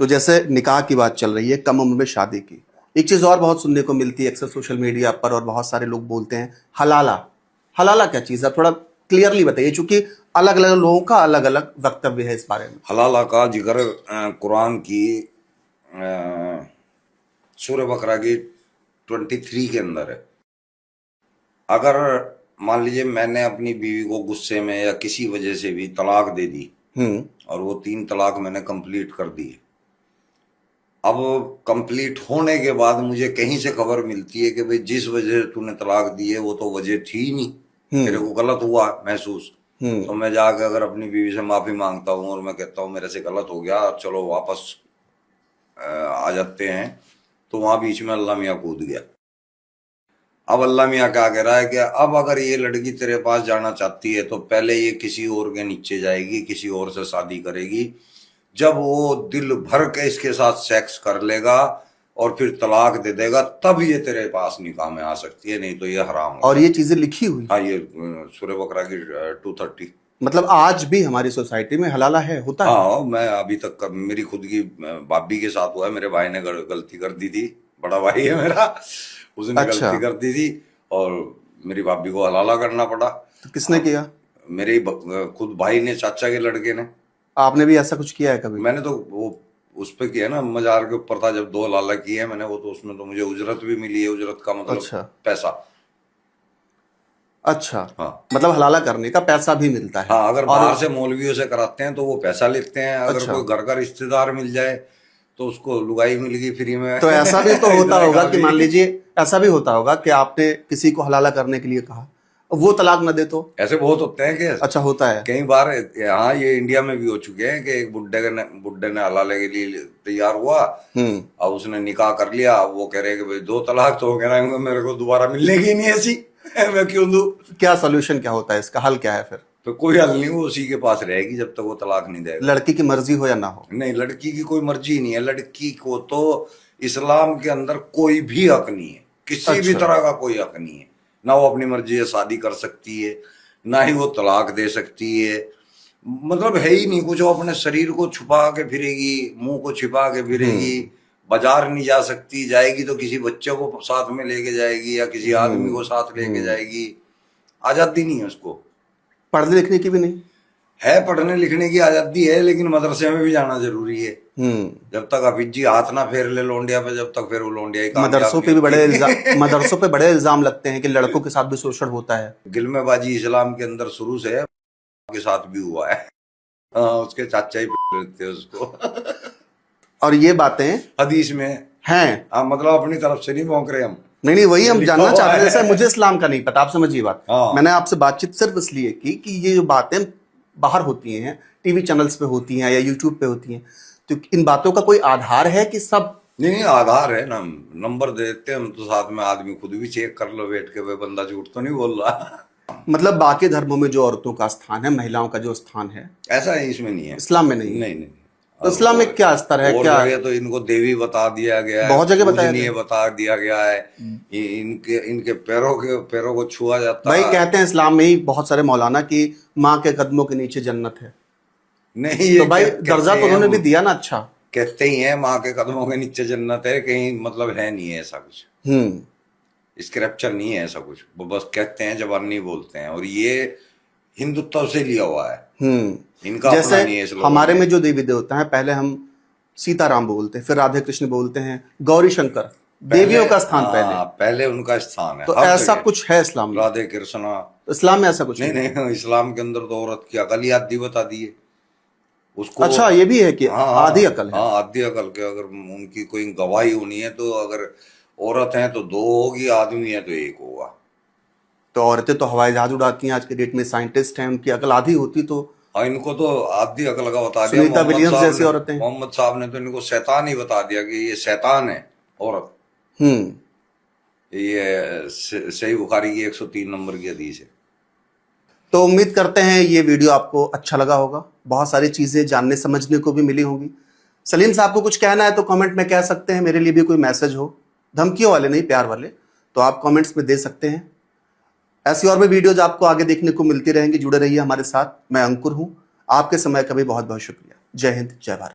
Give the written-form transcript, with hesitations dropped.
तो जैसे निकाह की बात चल रही है, कम उम्र में शादी की, एक चीज और बहुत सुनने को मिलती है अक्सर सोशल मीडिया पर, और बहुत सारे लोग बोलते हैं हलाला। हलाला क्या चीज है, थोड़ा क्लियरली बताइए, क्योंकि अलग अलग लोगों का अलग अलग वक्तव्य है इस बारे में। हलाला का जिक्र कुरान की सूरह बकरा की 23 के अंदर है। अगर मान लीजिए मैंने अपनी बीवी को गुस्से में या किसी वजह से भी तलाक दे दी और वो 3 तलाक मैंने कंप्लीट कर दी, अब कंप्लीट होने के बाद मुझे कहीं से खबर मिलती है कि भाई जिस वजह से तूने तलाक दी है वो तो वजह थी ही नहीं, तेरे को गलत हुआ महसूस, तो मैं जाकर अगर अपनी बीवी से माफी मांगता हूँ और मैं कहता हूँ मेरे से गलत हो गया, चलो वापस आ जाते हैं, तो वहां बीच में अल्लाह मियाँ कूद गया। अब अल्लाह मियाँ क्या कह रहा है कि अब अगर ये लड़की तेरे पास जाना चाहती है तो पहले ये किसी और के नीचे जाएगी, किसी और से शादी करेगी, जब वो दिल भर के इसके साथ सेक्स कर लेगा और फिर तलाक दे देगा तब ये तेरे पास निकाह में आ सकती है, नहीं तो ये हराम है। और ये चीजें लिखी हुई, हाँ, ये सूरह बकरा की 230। मतलब आज भी हमारी सोसाइटी में हलाला है, होता है। हाँ, मैं अभी तक मेरी खुद की भाभी के साथ हुआ है। मेरे भाई ने गलती कर दी थी, बड़ा भाई है मेरा, उसने अच्छा, गलती कर दी थी और मेरी भाभी को हलाला करना पड़ा। तो किसने किया? मेरे खुद भाई ने, चाचा के लड़के ने। आपने भी ऐसा कुछ किया है कभी? मैंने तो वो उस पे किया ना, मजार के ऊपर था जब 2 हलाला किए मैंने, वो तो उसमें तो मुझे उजरत भी मिली है। उजरत का मतलब अच्छा पैसा। अच्छा, हाँ मतलब हलाला करने का पैसा भी मिलता है। हाँ, अगर और बाहर से मौलवियों से कराते हैं तो वो पैसा लेते हैं, अगर अच्छा, कोई घर का रिश्तेदार मिल जाए तो उसको लुगाई मिल गई फ्री में। तो ऐसा भी तो होता इतने होगा का कि भी। मान लीजिए ऐसा भी होता होगा कि आपने किसी को हलाला करने के लिए कहा, वो तलाक न दे तो? ऐसे बहुत होते हैं कि अच्छा, होता है। कई बार। हाँ, ये इंडिया में भी हो चुके हैं कि एक बुड्ढे ने हलाले के लिए तैयार हुआ, अब उसने निकाह कर लिया, वो कह रहे हैं कि भाई 2 तलाक तो हो गया ना, मेरे को दोबारा मिलने की नहीं ऐसी। मैं क्यों दूं? क्या सोल्यूशन क्या होता है इसका, हल क्या है फिर? तो कोई हल नहीं, वो उसी के पास रहेगी जब तक वो तलाक नहीं देगा। लड़की की मर्जी हो या ना हो? नहीं, लड़की की कोई मर्जी नहीं है। लड़की को तो इस्लाम के अंदर कोई भी हक नहीं है, किसी भी अच्छा, तरह का कोई हक नहीं है। ना वो अपनी मर्जी से शादी कर सकती है, ना ही वो तलाक दे सकती है, मतलब है ही नहीं कुछ। वो अपने शरीर को छुपा के फिरेगी, मुंह को छिपा के फिरेगी, बाजार नहीं जा सकती, जाएगी तो किसी बच्चे को साथ में लेके जाएगी या किसी आदमी को साथ लेके जाएगी। आजादी नहीं है उसको। पढ़ने लिखने की भी नहीं है, पढ़ने लिखने की आजादी है, लेकिन मदरसे में भी जाना जरूरी है। जब तक हफीजी हाथ ना फेर ले लोंडिया पे, जब तक फिर वो लोंडिया ही कामयाब मदरसों पे नहीं भी होती। मदरसों पे बड़े इल्जाम लगते हैं कि लड़कों के साथ भी शोषण होता है। गिलमेबाजी इस्लाम के अंदर शुरू से है, के साथ भी हुआ है। हाँ, उसके चाचा ही लेते हैं उसको। और ये बातें हदीस में हैं। हाँ, मतलब अपनी तरफ से नहीं भौंक रहे हम। नहीं, वही हम लिखा जानना हुआ चाहते हैं। है। जैसे मुझे इस्लाम का नहीं पता, आप समझिए बात। हाँ। मैंने आपसे बातचीत सिर्फ इसलिए की कि ये जो बातें बाहर होती हैं, टीवी चैनल्स पे होती हैं या यूट्यूब पे होती हैं, तो इन बातों का कोई आधार है कि सब? नहीं, आधार है ना, नंबर देते हैं हम तो साथ में, आदमी खुद भी चेक कर लो बैठ के, भाई बंदा झूठ तो नहीं बोल रहा। मतलब बाकी धर्मों में जो औरतों का स्थान है, महिलाओं का जो स्थान है, ऐसा है, इसमें नहीं है। इस्लाम में नहीं है। नहीं नहीं। तो इस्लाम में क्या स्तर है, और क्या? जगह तो इनको देवी बता दिया गया है, बहुत जगह बताया पूजनीय गया। बता दिया गया है। इनके इनके पैरों को छुआ जाता भाई है। कहते हैं इस्लाम में ही बहुत सारे मौलाना कि माँ के कदमों के नीचे जन्नत है। नहीं, ये तो भाई कहते दर्जा तो हैं, उन्होंने भी दिया ना। अच्छा, कहते ही हैं माँ के कदमों के नीचे जन्नत है, कहीं मतलब है नहीं है ऐसा कुछ। स्क्रिप्चर नहीं है ऐसा कुछ, वो बस कहते हैं, जबान नहीं बोलते हैं। और ये हिंदुत्व से लिया हुआ है, इनका जैसे अपना नहीं है इस लोगों हमारे में जो देवी देवता हैं, पहले हम सीताराम बोलते हैं, फिर राधे कृष्ण बोलते हैं, गौरी शंकर, देवियों का स्थान पहले। पहले उनका स्थान है तो हर ऐसा जगह। कुछ है इस्लाम में? राधे कृष्णा। तो इस्लाम में ऐसा कुछ नहीं नहीं? नहीं, इस्लाम के अंदर तो औरत की अकल आदि बता दी है उसको। अच्छा, ये भी है कि हाँ आधी हाँ अकल है? हाँ, आदि अकल के अगर उनकी कोई गवाही होनी है तो अगर औरत है तो 2 होगी, आदमी है तो 1 होगा। तो औरतें तो हवाई जहाज उड़ाती हैं आज के डेट में, साइंटिस्ट हैं, उनकी अकल आधी होती तो? हाँ, इनको तो आदि अकल का बता दिया सुनीता विलियम्स जैसी औरतें। मोहम्मद साहब ने तो इनको शैतान ही बता दिया कि ये शैतान है औरत। ये सही बुखारी की 103 नंबर की हदीस है। तो उम्मीद करते हैं ये वीडियो आपको अच्छा लगा होगा, बहुत सारी चीजें जानने समझने को भी मिली होंगी। सलीम साहब को कुछ कहना है तो कमेंट में कह सकते हैं। मेरे लिए भी कोई मैसेज हो, धमकियों वाले नहीं, प्यार वाले, तो आप कमेंट्स में दे सकते हैं। ऐसी और भी वीडियोज आपको आगे देखने को मिलती रहेंगी। जुड़े रहिए हमारे साथ। मैं अंकुर हूं। आपके समय का भी बहुत बहुत शुक्रिया। जय हिंद, जय भारत।